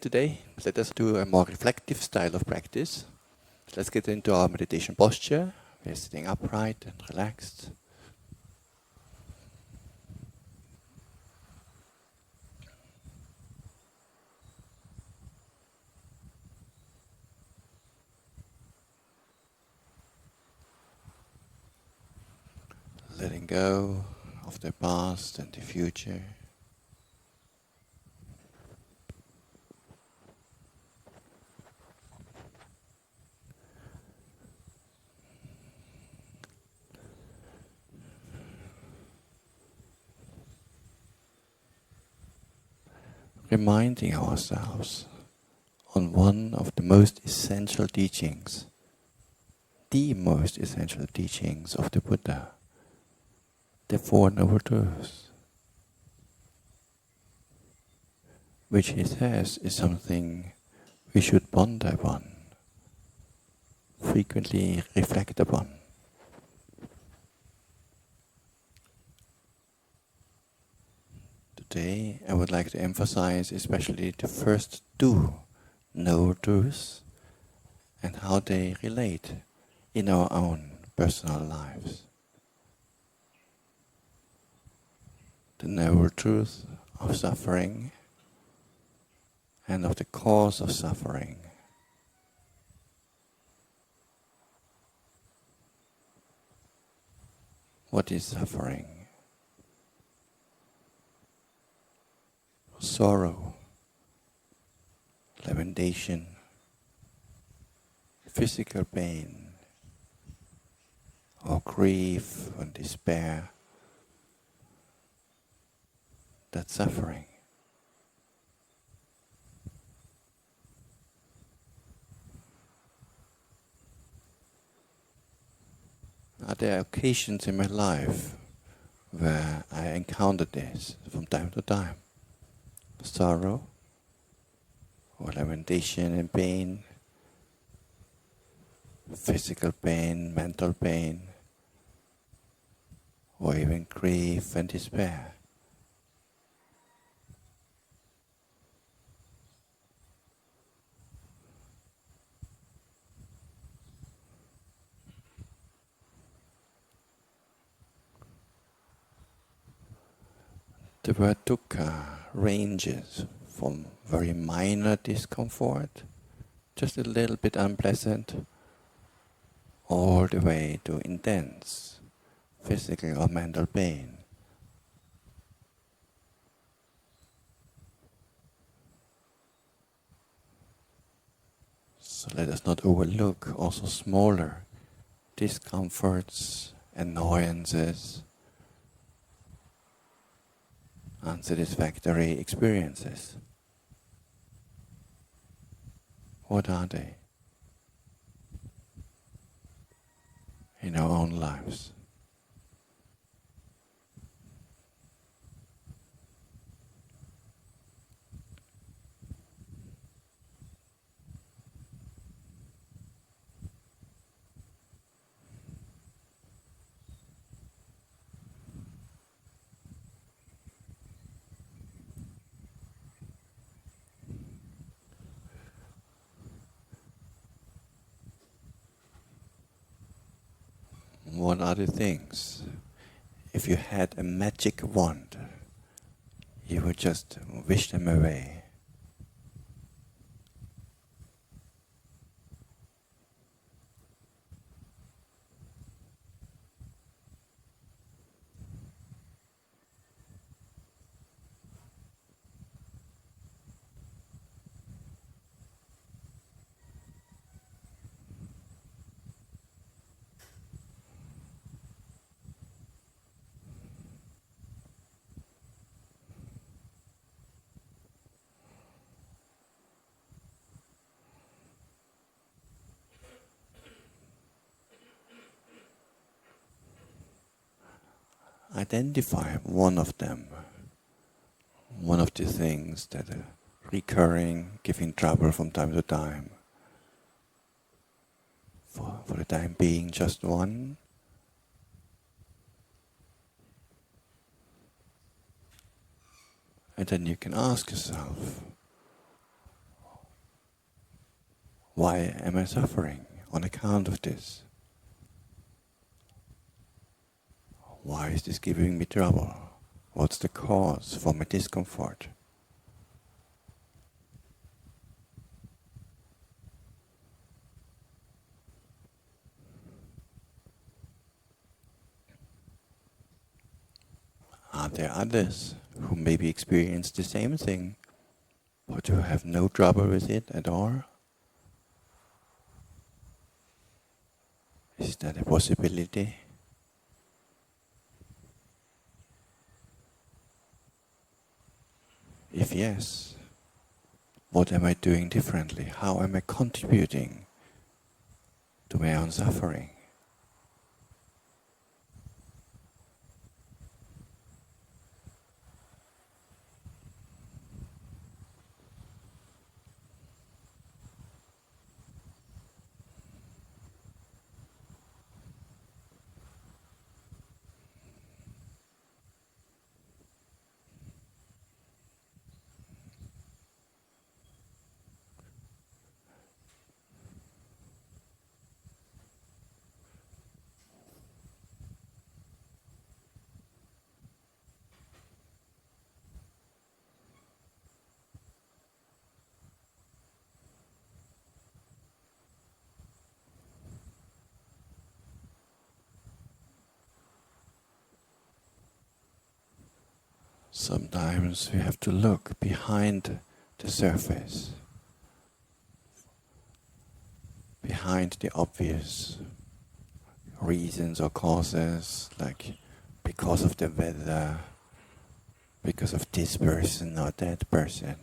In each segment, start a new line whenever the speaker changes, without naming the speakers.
today. Let us do a more reflective style of practice. Let's get into our meditation posture. We're sitting upright and relaxed. Letting go of the past and the future. Reminding ourselves on one of the most essential teachings, the most essential teachings of the Buddha, the Four Noble Truths, which he says is something we should ponder upon, frequently reflect upon. Today I would like to emphasize especially the first two Noble Truths and how they relate in our own personal lives. The Noble Truth of suffering and of the cause of suffering. What is suffering? Sorrow, lamentation, physical pain, or grief and despair. That's suffering. Are there occasions in my life where I encounter this from time to time? Sorrow, or lamentation and pain, physical pain, mental pain, or even grief and despair. The word dukkha ranges from very minor discomfort, just a little bit unpleasant, all the way to intense physical or mental pain. So let us not overlook also smaller discomforts, annoyances, unsatisfactory experiences. What are they in our own lives? What are the things? If you had a magic wand, you would just wish them away. Identify one of them, one of the things that are recurring, giving trouble from time to time. For the time being, just one. And then you can ask yourself, Why am I suffering on account of this? Why is this giving me trouble? What's the cause for my discomfort? Are there others who maybe experience the same thing, but who have no trouble with it at all? Is that a possibility? If yes, what am I doing differently? How am I contributing to my own suffering? Sometimes we have to look behind the surface, behind the obvious reasons or causes, like because of the weather, because of this person or that person.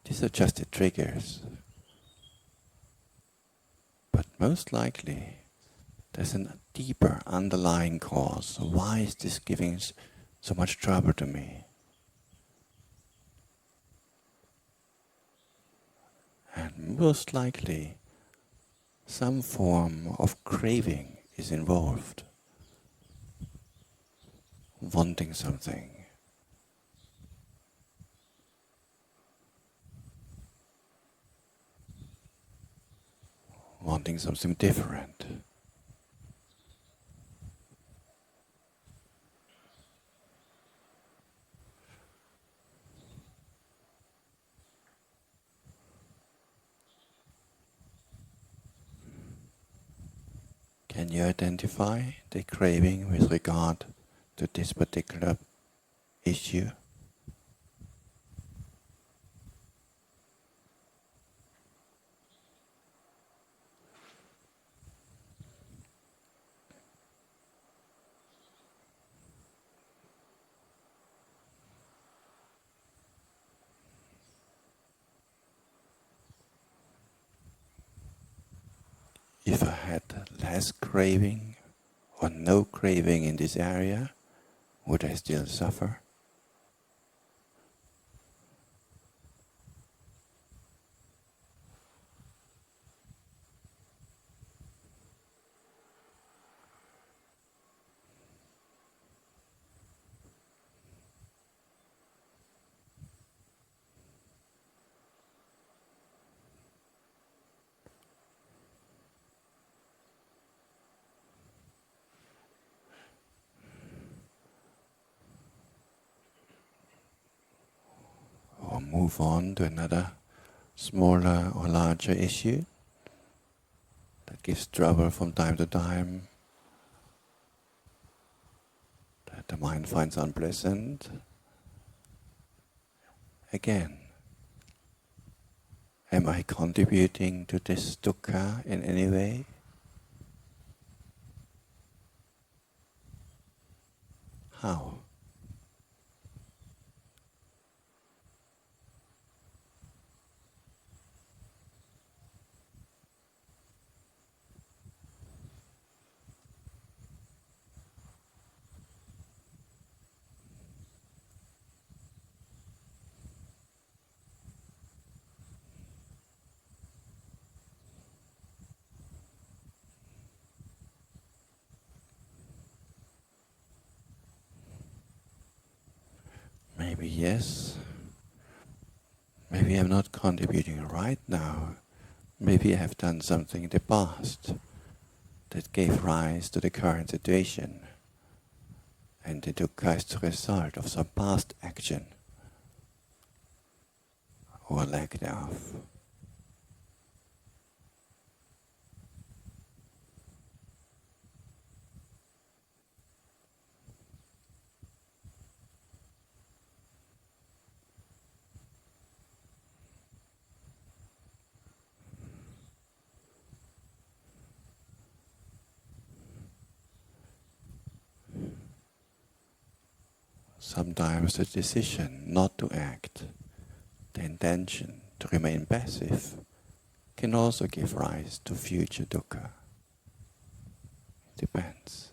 These are just the triggers. But most likely, there's a deeper underlying cause. Why is this giving so much trouble to me? And most likely, some form of craving is involved. Wanting something. Wanting something different. Can you identify the craving with regard to this particular issue? If I had less craving or no craving in this area, would I still suffer? Or move on to another smaller or larger issue that gives trouble from time to time, that the mind finds unpleasant. Again, am I contributing to this dukkha in any way? How? Maybe yes, Maybe I'm not contributing right now. Maybe I have done something in the past that gave rise to the current situation, and the dukkha is the result of some past action or lack thereof. Sometimes the decision not to act, the intention to remain passive, can also give rise to future dukkha. It depends.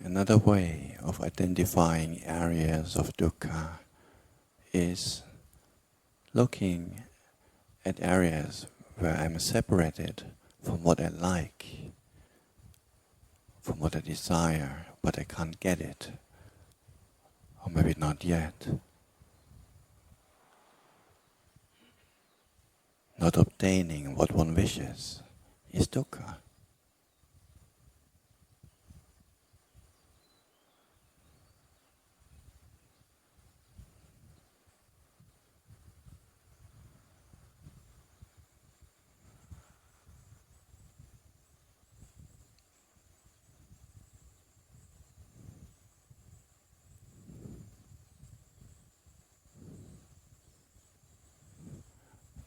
Another way of identifying areas of dukkha is looking at areas where I'm separated from what I like, from what I desire, but I can't get it, or maybe not yet. Not obtaining what one wishes is dukkha.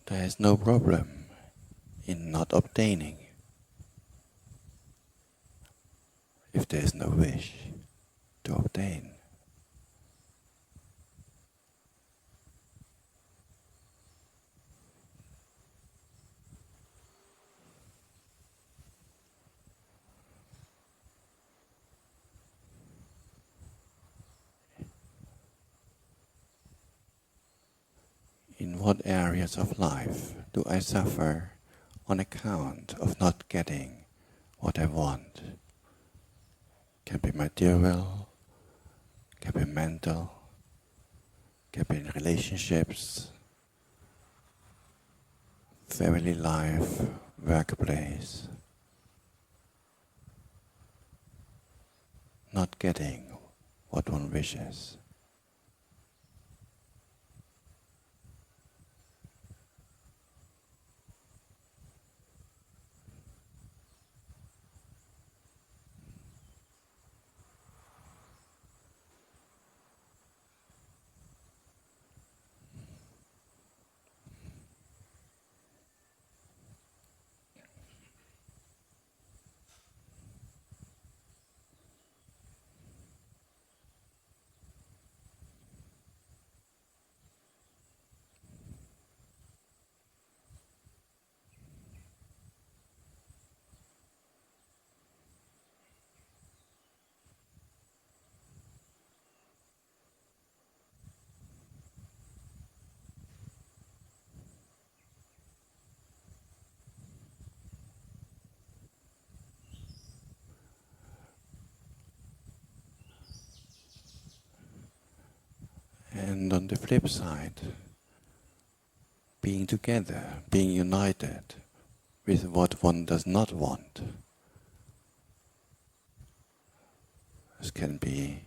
There is no problem in not obtaining if there is no wish to obtain. In what areas of life do I suffer on account of not getting what I want? Can be material, can be mental, can be in relationships, family life, workplace. Not getting what one wishes. And on the flip side, being together, being united with what one does not want. This can be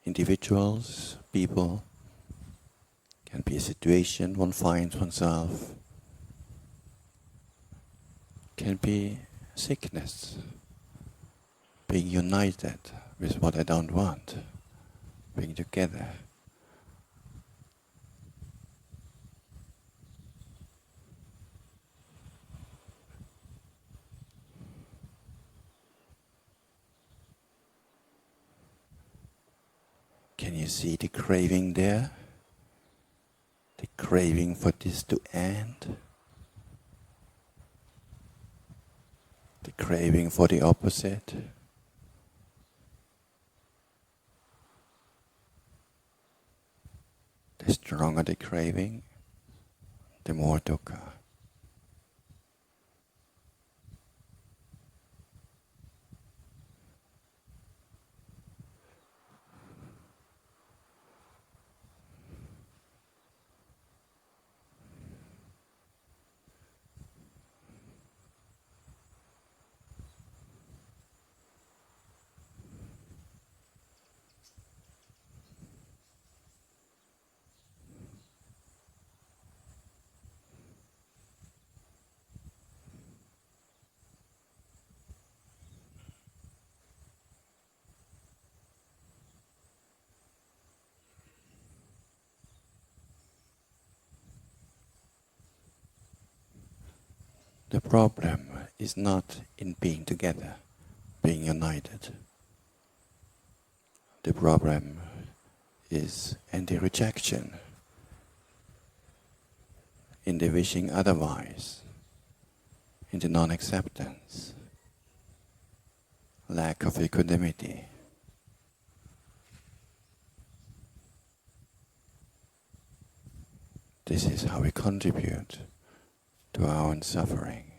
individuals, people, can be a situation one finds oneself, can be sickness, being united with what I don't want, being together. Can you see the craving there? The craving for this to end? The craving for the opposite? The stronger the craving, the more dukkha. The problem is not in being together, being united. The problem is in the rejection, in the wishing otherwise, in the non-acceptance, lack of equanimity. This is how we contribute to our own suffering.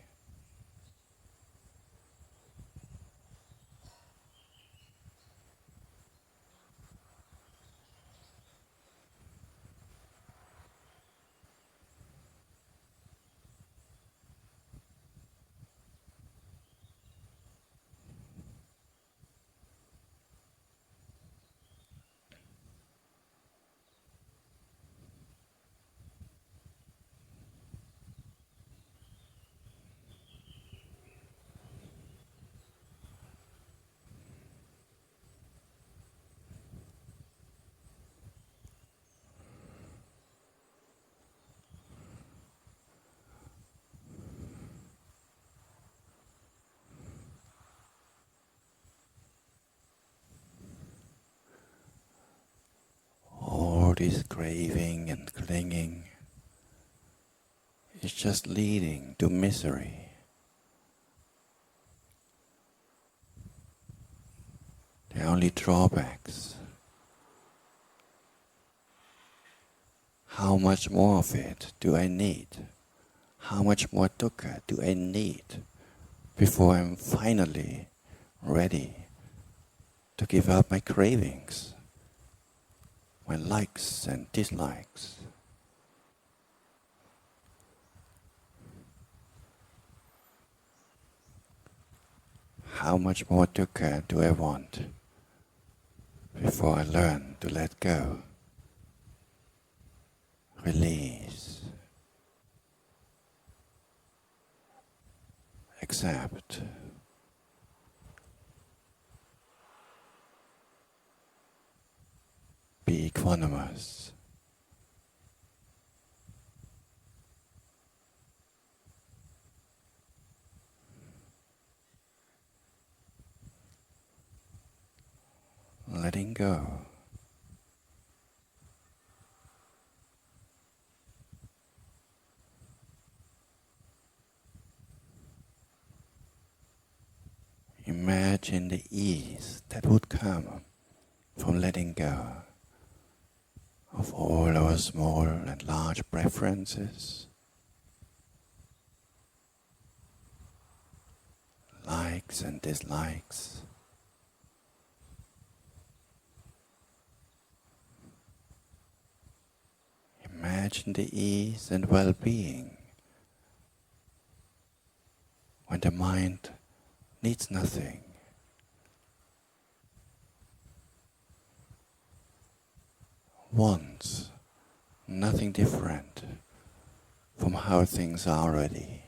All this craving and clinging is just leading to misery. The only drawbacks. How much more of it do I need? How much more dukkha do I need before I'm finally ready to give up my cravings, my likes and dislikes? How much more dukkha do I want before I learn to let go, release, accept, be equanimous? Letting go. Imagine the ease that would come from letting go of all our small and large preferences, likes and dislikes. Imagine the ease and well-being when the mind needs nothing, wants nothing different from how things are already.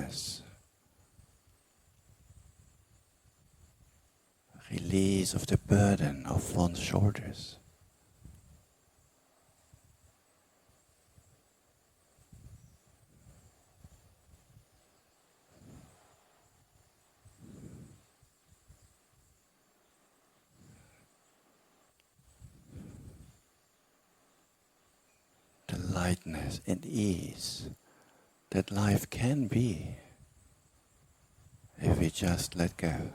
lightness, release of the burden of one's shoulders. The lightness and ease that life can be if we just let go.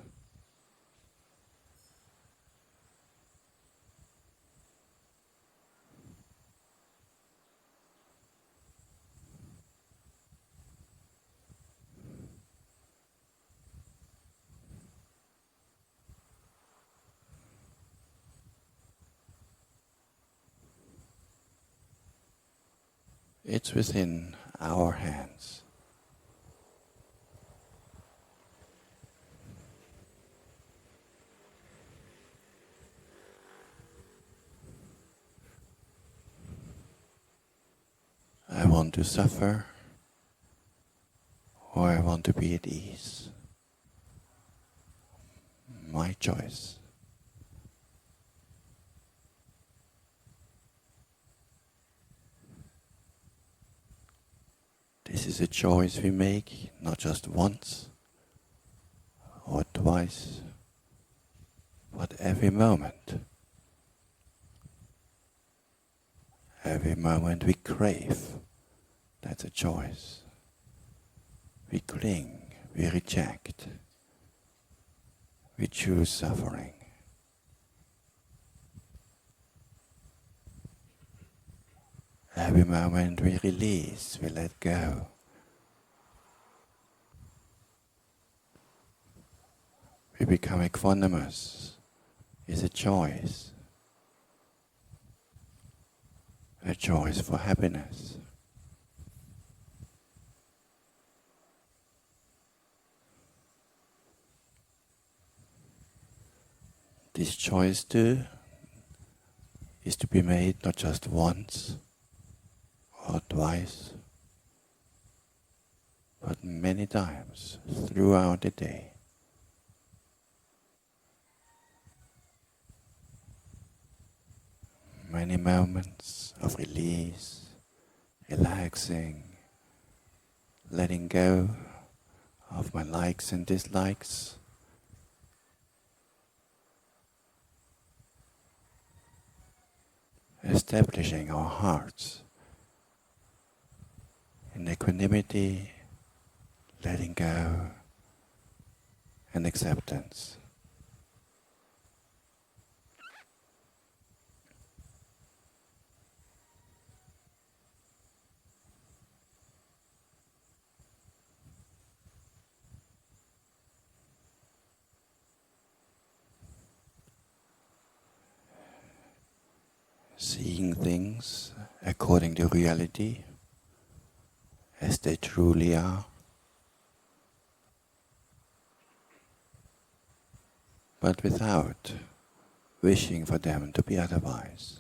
It's within our hands. I want to suffer, or I want to be at ease. My choice. This is a choice we make not just once or twice, but every moment. Every moment we crave, that's a choice. We cling, we reject, we choose suffering. Every moment we release, we let go. We become equanimous is a choice for happiness. This choice too is to be made not just once or twice, but many times throughout the day. Many moments of release, relaxing, letting go of my likes and dislikes, establishing our hearts in equanimity, letting go, and acceptance. Seeing things according to reality as they truly are, but without wishing for them to be otherwise.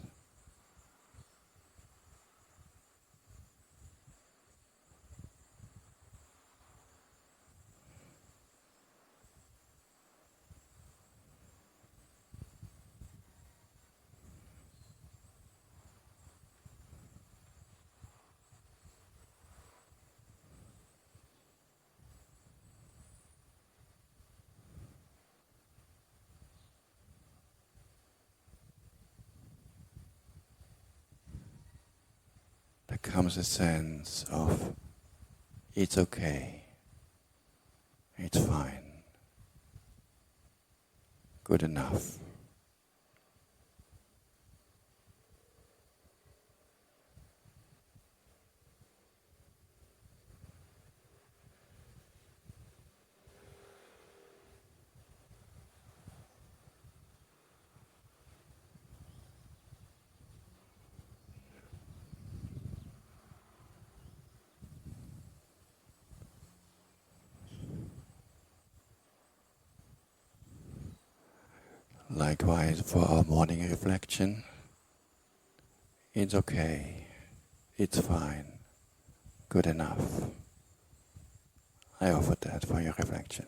There comes a sense of it's okay, it's fine, good enough. Likewise for our morning reflection, it's okay, it's fine, good enough. I offer that for your reflection.